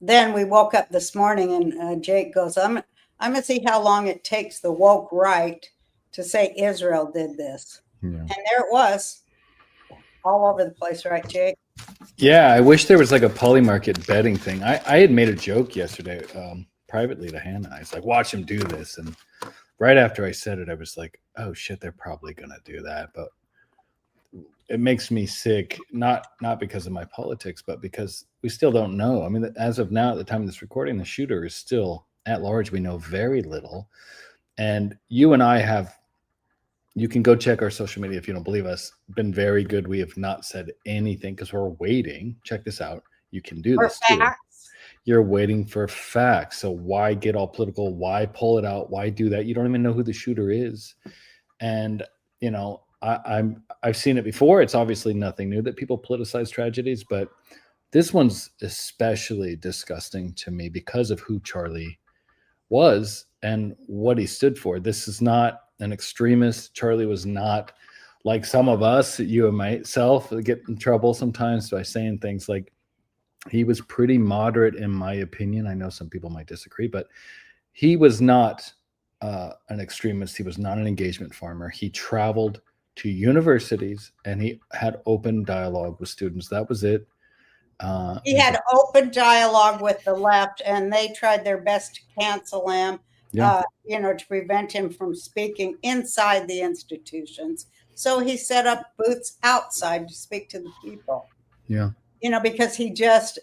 then we woke up this morning and Jake goes, I'm going to see how long it takes the woke right to say Israel did this. Yeah. And there it was all over the place, right, Jake? Yeah, I wish there was like a polymarket betting thing. I had made a joke yesterday privately to Hannah. I was like, watch him do this. And right after I said it, I was like, oh shit, they're probably going to do that. But it makes me sick, not because of my politics, but because we still don't know. I mean, as of now, at the time of this recording, the shooter is still at large. We know very little. And you and I have, you can go check our social media if you don't believe us, been very good. We have not said anything because we're waiting. Check this out. You can do Or this too. facts. You're waiting for facts. So why get all political? Why pull it out? Why do that? You don't even know who the shooter is. And you know, I've seen it before. It's obviously nothing new that people politicize tragedies, but this one's especially disgusting to me because of who Charlie was and what he stood for. This is not an extremist. Charlie was not like some of us, you and myself, get in trouble sometimes by saying things like, he was pretty moderate in my opinion. I know some people might disagree, but he was not an extremist. He was not an engagement farmer. He traveled to universities and he had open dialogue with students. That was it. He had open dialogue with the left, and they tried their best to cancel him, Yeah. to prevent him from speaking inside the institutions. So he set up booths outside to speak to the people, Yeah. because he just,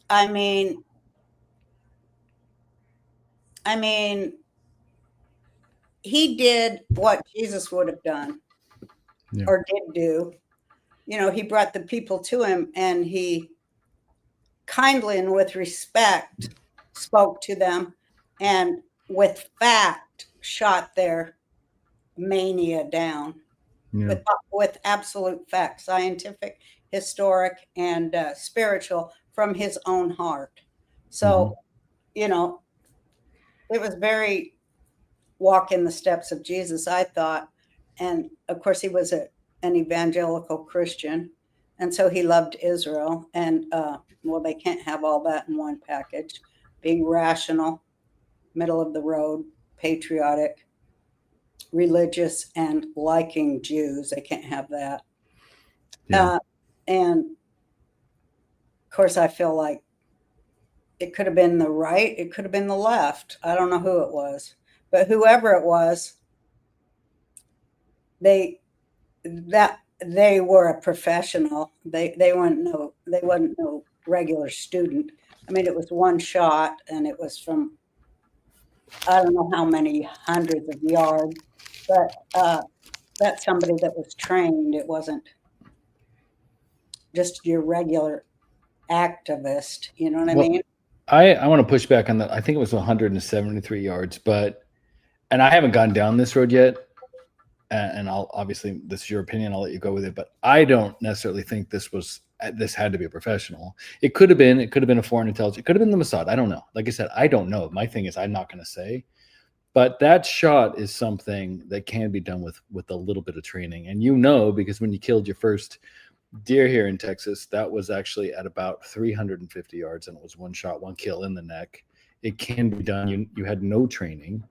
I mean, I mean, he did what Jesus would have done Yeah. or did do. He brought the people to him and he kindly and with respect spoke to them and with fact shot their mania down Yeah. with absolute fact, scientific, historic, and spiritual from his own heart. So, you know, it was very walk in the steps of Jesus, I thought. And of course, he was an evangelical Christian. And so he loved Israel. And well, they can't have all that in one package. Being rational, middle of the road, patriotic, religious, and liking Jews. They can't have that. Yeah. And of course, I feel like it could have been the right, it could have been the left. I don't know who it was, but whoever it was, they that they were a professional. They weren't no regular student. I mean, it was one shot, and it was from I don't know how many hundreds of yards, but that's somebody that was trained. It wasn't just your regular activist. You know what I Well, mean? I want to push back on that. I think it was 173 yards, but, and I haven't gone down this road yet. And I'll obviously, this is your opinion. I'll let you go with it, but I don't necessarily think this had to be a professional. It could have been a foreign intelligence. It could have been the Mossad. I don't know. Like I said, I don't know. My thing is, I'm not going to say, but that shot is something that can be done with a little bit of training. And because when you killed your first deer here in Texas, that was actually at about 350 yards, and it was one shot, one kill in the neck. It can be done. You had no training.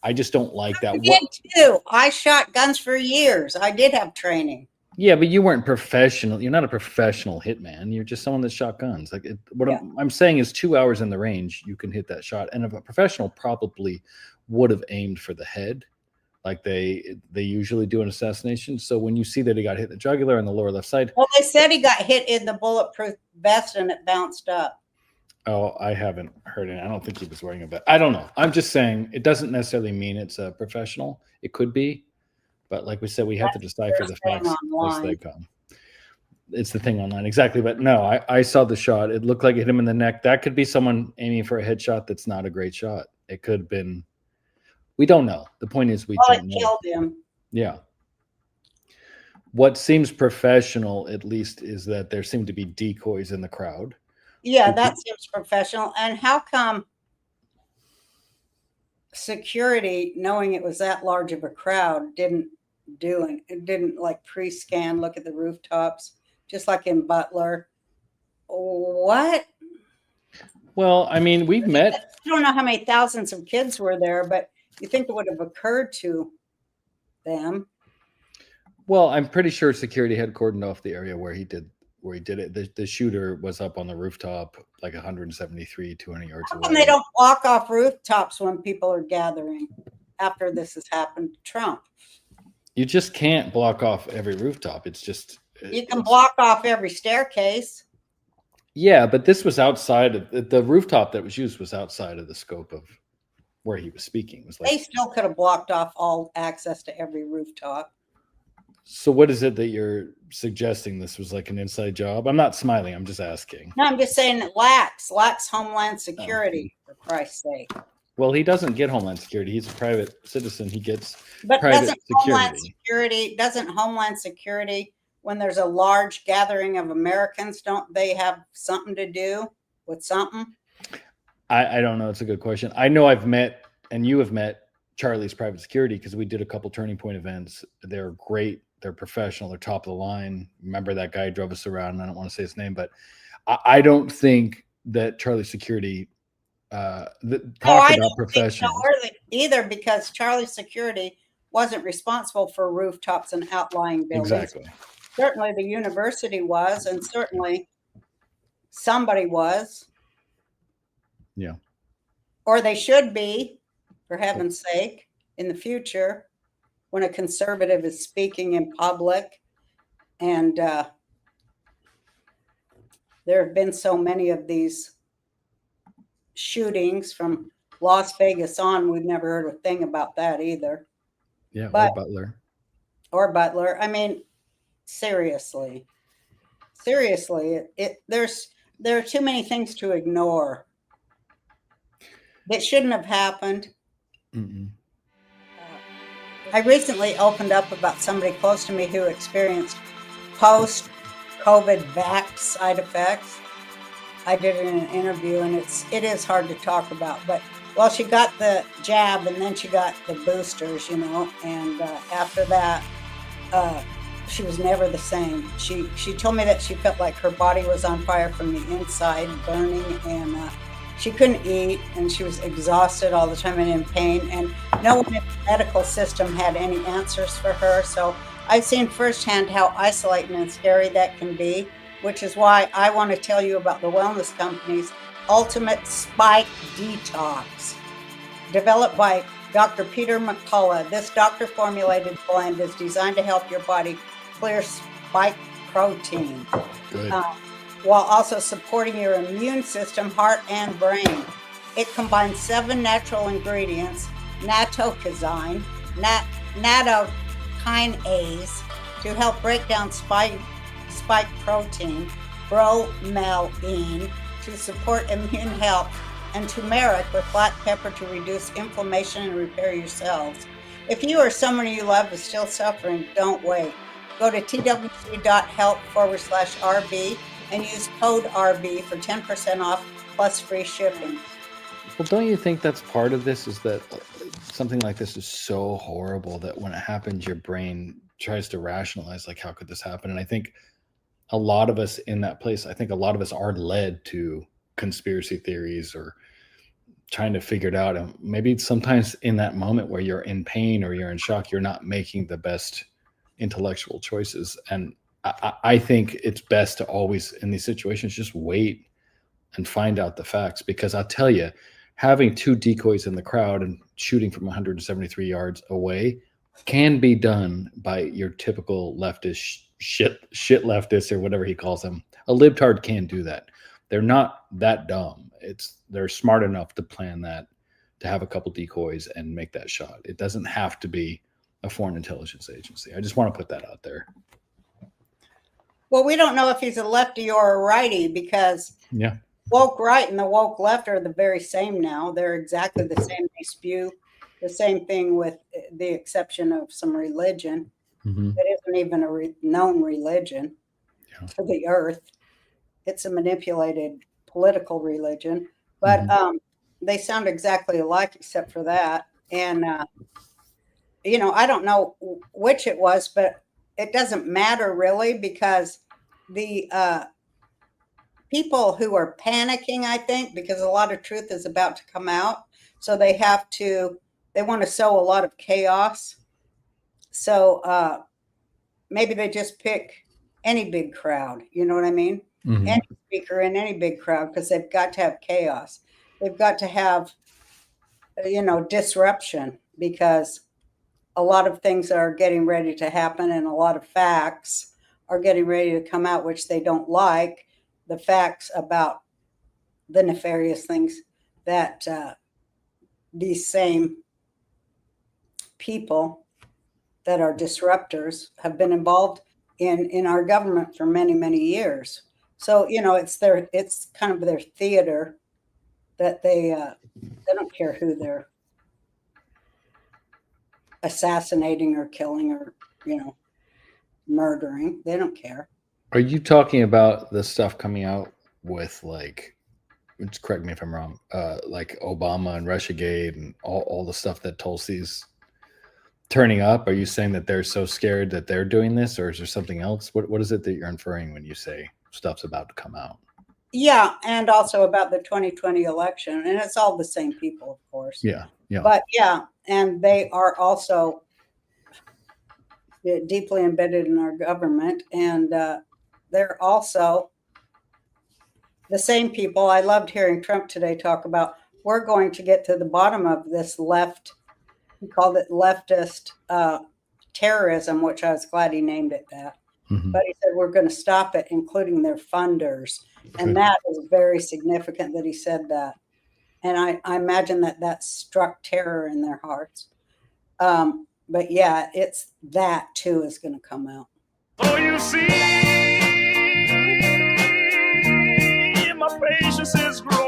I just don't like that. I did too. I shot guns for years. I did have training. Yeah, but you weren't professional. You're not a professional hitman. You're just someone that shot guns. Like what Yeah. I'm saying is 2 hours in the range, you can hit that shot. And if a professional probably would have aimed for the head, like they usually do in assassination. So when you see that he got hit in the jugular on the lower left side, Well, they said he got hit in the bulletproof vest and it bounced up. oh, I haven't heard it. I don't think he was wearing a vest. I don't know. I'm just saying it doesn't necessarily mean it's a professional. It could be, but like we said, we have to decipher the facts as they come. It's the thing online, exactly. But no, I saw the shot. It looked like it hit him in the neck. That could be someone aiming for a headshot. That's not a great shot. It could have been. We don't know. The point is, we don't know. Killed him. Yeah. What seems professional, at least, is that there seem to be decoys in the crowd. Yeah, that seems professional. And how come security, knowing it was that large of a crowd, didn't like pre-scan, look at the rooftops, just like in Butler What? Well, I mean, we've met. I don't know how many thousands of kids were there, but you think it would have occurred to them. Well, I'm pretty sure security had cordoned off the area where he did it. The shooter was up on the rooftop, like 173, 200 yards How away. come they don't block off rooftops when people are gathering after this has happened to Trump? You just can't block off every rooftop. It's just You can block off every staircase. Yeah, but this was outside of the rooftop that was used was outside of the scope of where he was speaking. It was They like, still could have blocked off all access to every rooftop. so what is it that you're suggesting? This was like an inside job? I'm not smiling. I'm just asking. No, I'm just saying it lacks Homeland Security, for Christ's sake. Well, he doesn't get Homeland Security. He's a private citizen. He gets But private doesn't Homeland Security, when there's a large gathering of Americans, don't they have something to do with something? I don't know. It's a good question. I know I've met, and you have met, Charlie's private security because we did a couple Turning Point events. They're great. They're professional. They're top of the line. Remember that guy who drove us around? I don't want to say his name, but I don't think that Charlie's security talk about professionals either, because Charlie's security wasn't responsible for rooftops and outlying buildings. Exactly. Certainly the university was, and certainly somebody was. Yeah. Or they should be, for heaven's sake, in the future, when a conservative is speaking in public. And there have been so many of these shootings from Las Vegas on. We've never heard a thing about that either. Yeah, but, or Butler. I mean, seriously, there are too many things to ignore that shouldn't have happened. I recently opened up about somebody close to me who experienced post-COVID vax side effects. I did it in an interview, and it is hard to talk about. But well, she got the jab, and then she got the boosters, and after that, she was never the same. She told me that she felt like her body was on fire from the inside, burning, and she couldn't eat, and she was exhausted all the time and in pain, and no one in the medical system had any answers for her. So I've seen firsthand how isolating and scary that can be, which is why I want to tell you about the wellness company's Ultimate Spike Detox. Developed by Dr. Peter McCullough, this doctor-formulated blend is designed to help your body clear spike protein. Good. While also supporting your immune system, heart, and brain. It combines 7 natural ingredients, nattokinase, nattokinase, to help break down spike protein, bromelain to support immune health, and turmeric with black pepper to reduce inflammation and repair your cells. If you or someone you love is still suffering, don't wait. Go to twc.health/RB and use code RB for 10% off plus free shipping. Well, don't you think that's part of this, is that something like this is so horrible that when it happens, your brain tries to rationalize, like, how could this happen? And I think a lot of us in that place, I think a lot of us are led to conspiracy theories or trying to figure it out. And maybe sometimes in that moment where you're in pain or you're in shock, you're not making the best intellectual choices. And I think it's best to always, in these situations, just wait and find out the facts. Because I'll tell you, having 2 decoys in the crowd and shooting from 173 yards away can be done by your typical leftist shit leftist, or whatever he calls them. A libtard can do that. They're not that dumb. They're smart enough to plan that, to have a couple decoys and make that shot. It doesn't have to be a foreign intelligence agency. I just want to put that out there. Well, we don't know if he's a lefty or a righty, because woke right and the woke left are the very same now. They're exactly the same. They spew the same thing, with the exception of some religion. It isn't even a known religion to the earth. It's a manipulated political religion. But they sound exactly alike except for that. And, I don't know which it was, but it doesn't matter really, because the people who are panicking, I think, because a lot of truth is about to come out. So they want to sow a lot of chaos. So maybe they just pick any big crowd. You know what I mean? Mhm. Any speaker in any big crowd, because they've got to have chaos. They've got to have, disruption, because a lot of things are getting ready to happen and a lot of facts are getting ready to come out, which they don't like. The facts about the nefarious things that these same people that are disruptors have been involved in our government for many, many years. So, it's kind of their theater that they don't care who they're assassinating or killing or, murdering. They don't care. Are you talking about the stuff coming out with, like, just correct me if I'm wrong, like Obama and Russiagate and all the stuff that Tulsi's turning up? Are you saying that they're so scared that they're doing this, or is there something else? What is it that you're inferring when you say stuff's about to come out? Yeah, and also about the 2020 election, and it's all the same people, of course. Yeah. But yeah, and they are also deeply embedded in our government, and they're also the same people. I loved hearing Trump today talk about, we're going to get to the bottom of this left. He called it leftist terrorism, which I was glad he named it that. Mhm. But he said we're going to stop it, including their funders. Okay. And that is very significant that he said that. And I imagine that struck terror in their hearts. But yeah, it's that too is going to come out. Oh, you see, my patience is growing.